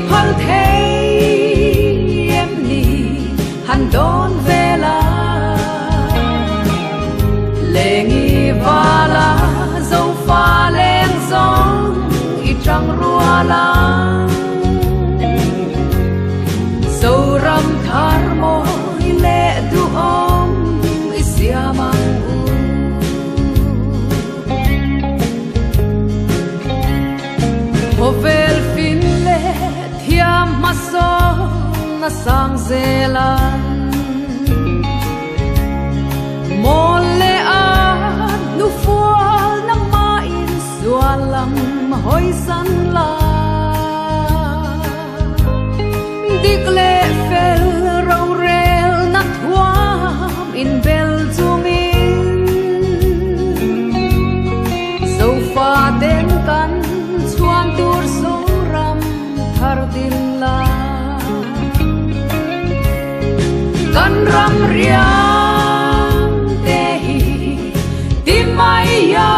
phal thei em ni han don vela lengi vala dâu pha lên giông i trăng rua la dâu ram thar môi lệ du om i sia mang Hovel fin le thiam maso na sang zelan Mol le a nu fual nang ma in sualam hoi san la Dik le fel rau rel na thuam in bel zungin So fa den kan chuan tur so ram thar din la kan ram riam te hi ti mai ya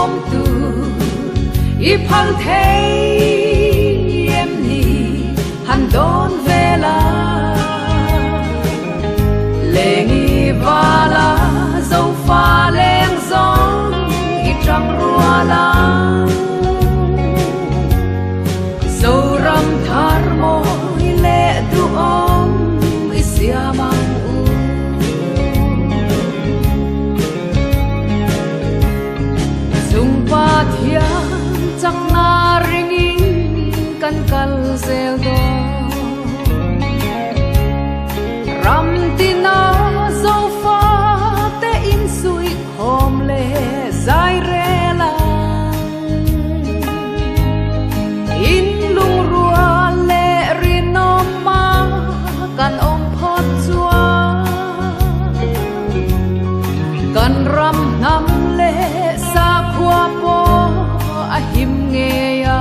om tu i phal thei em ni han don vela lengi vala dâu pha lên giông i trăng rua la dâu ram thar môi lệ du om i sia mang dung pa thiam chắc na ringin kan kal zel do ram tina dâu pha te in sui khom le zai re la in lung rua le rinom ma kan om phot chua kan ram nam le sa khua po a him nge ya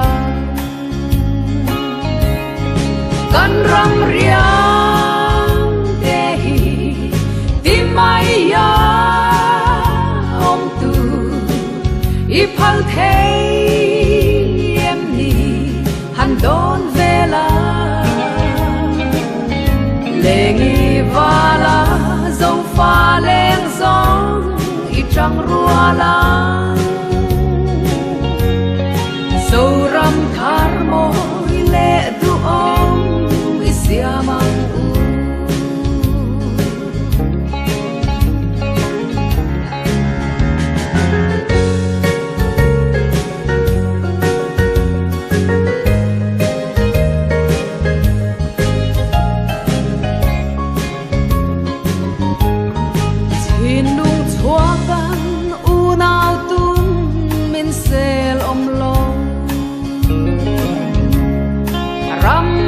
kan ram riam te hi ti mai ya om tu i phal thei em ni han don vela lengi vala dâu pha lên giông i trăng rua la dâu ram thar môi lệ du om i sia mang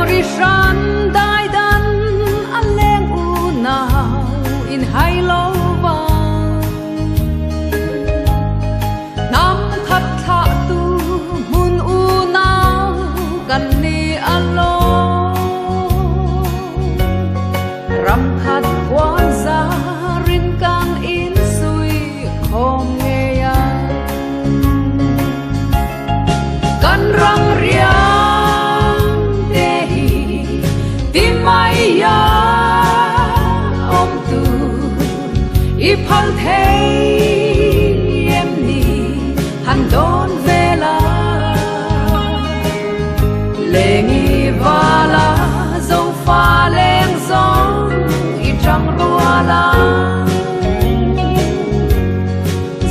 Rishan dai dan aleng u now in hai lo va nam khat tha tu mun u now kan ni alo ram khat kwan za rin kang in sui khom nge ya kan rang ria mai ya om tu i phal thei em ni han don vela lengi vala dâu pha lên giông i trăng rua la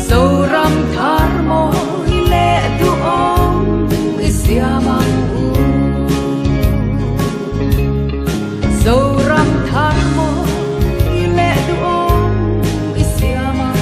dâu ram thar môi lệ du om i sia mang dâu ram thar môi lệ du om i sia mang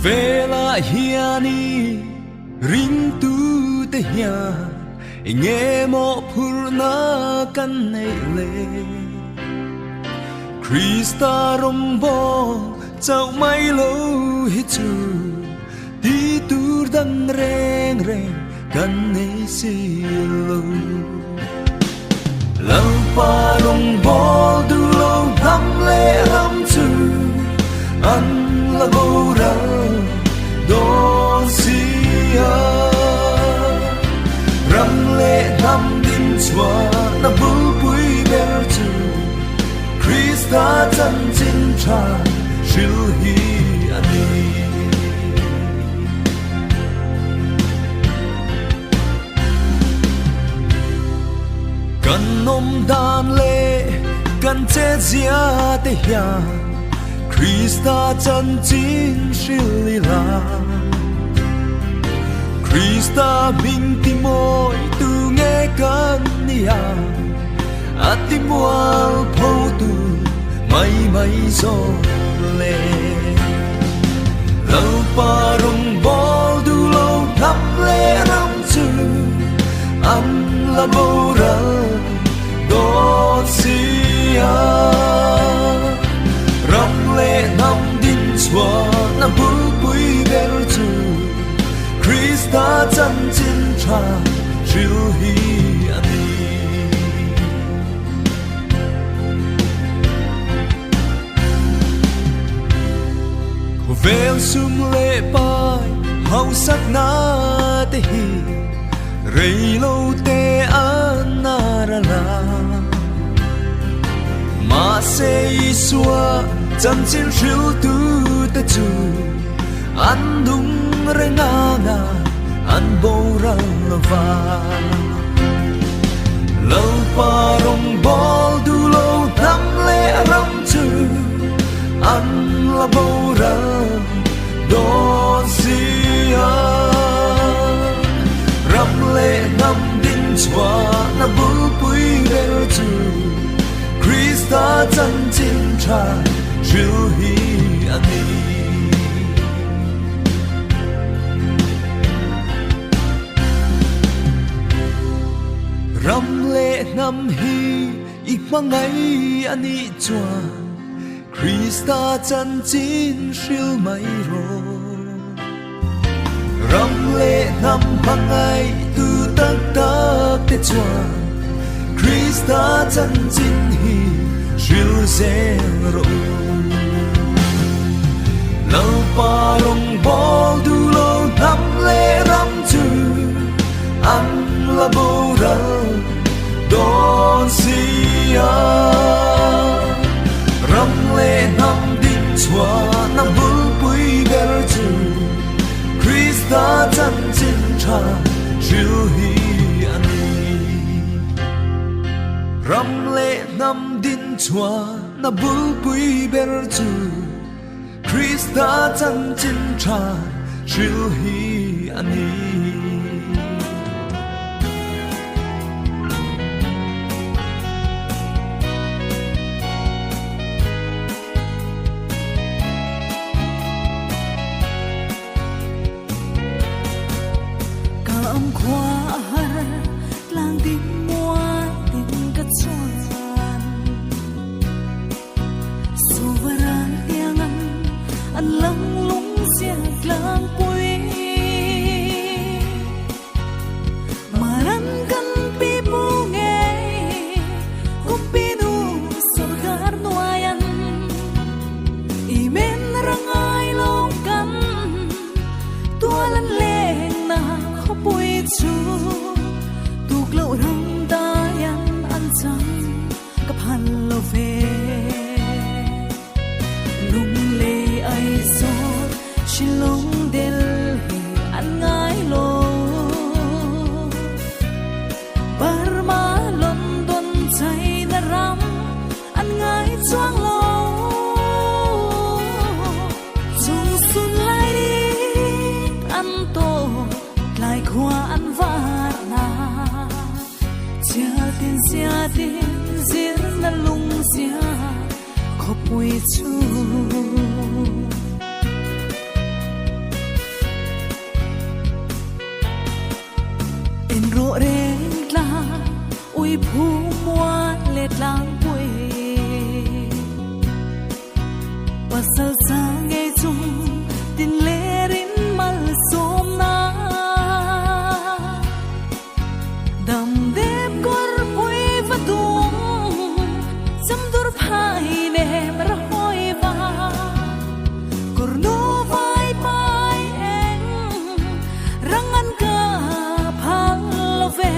về là hiani ring tu te hia nghe mộ phur na kan nei le Krista rom bo chau mai lo hi chu ti tur dan reng reng kan nei si lo lau pa rom bo du lo tham le ram chu an la bo ra do si a ram le nam din chua na bu pui ber chu Krista chân chính cha siêu hi ani kan nom dan le kan che zia te hia Krista chân chính siêu li la Krista bình ti moi tu nghe kan nia ati mual po tu mai mai zo le lau pa rong bol du lo thap le ram chu an la bo ra do si a ram le nam din chua na bu pui ber chu Krista chân chính cha siêu hi ani vel sum le pai hau sak na te hi rei lo te anara la ma se isua chân chính siêu tu te chu an dung re nga nga an bo ra la va lo pa rong bol du lo tham le ram chu an la bo ra do si a ram le nam din chua na bu pui ber chu Krista chân chính cha siêu hi ani ram le nam hi ik mangai ani chua Krista chân chính siêu mai ro ram le nam mangai tu tak tak te chua Krista chân chính hi siêu zero lau pa long bol du lo nam le ram chu an la bo ra do si a ram le nam din chua nam bu pui ber chu Krista chân chính cha siêu hi ani ram le nam din chua na bu pui ber chu Krista chân chính cha siêu hi ani sang nghe chung tin lệ rin mal som na đam đêm cor bui và tung chăm dur phai nè mar hoi va cor no vai pai em rangan ka phal ve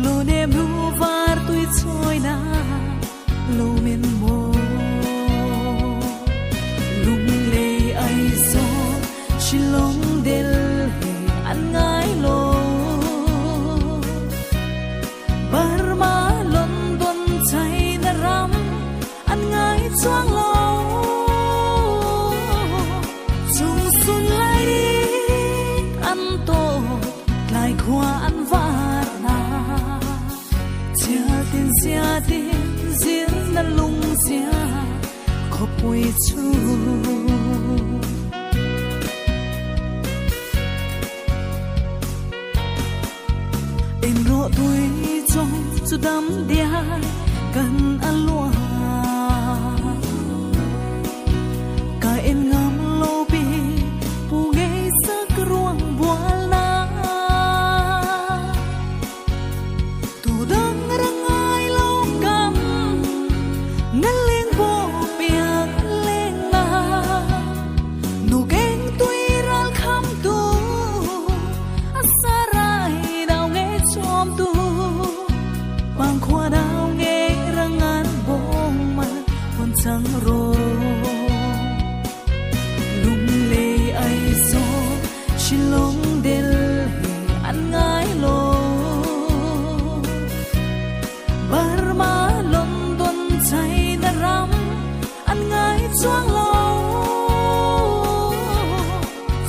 lo nem nu var tui choi na lo men mo lung le ai so shilong del he an ngai lo bar ma london chai na ram an ngai chuang lo chung sun lai an to lai khwa an var na chia tin diễn na lung xia khó bùi chu em rõ tuổi trong chu đam đia cần ăn lúa cả em ngắm lâu bi pu nghe sắc ruộng buồn na tu đắng răng ai lâu cam ngân lên bộ bia lên na nụ keng tuy ral kham tu asarai đau nghe chom tu bang khoa đau nghe răng an bông mà còn chẳng rồi lung lê ai so shilong del he an ngai lo bar ma london chai na ram an ngai chuang lo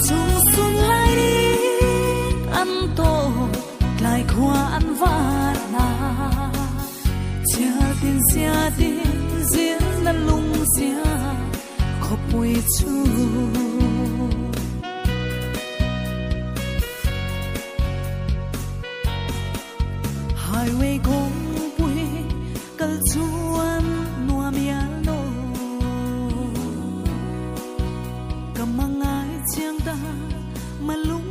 chung sun lai đi an to lai khwa an var na chia tin diễn na lung xia khó bùi chu highway gong bui kal chuan nuam ya lo kamangai chiang ta malung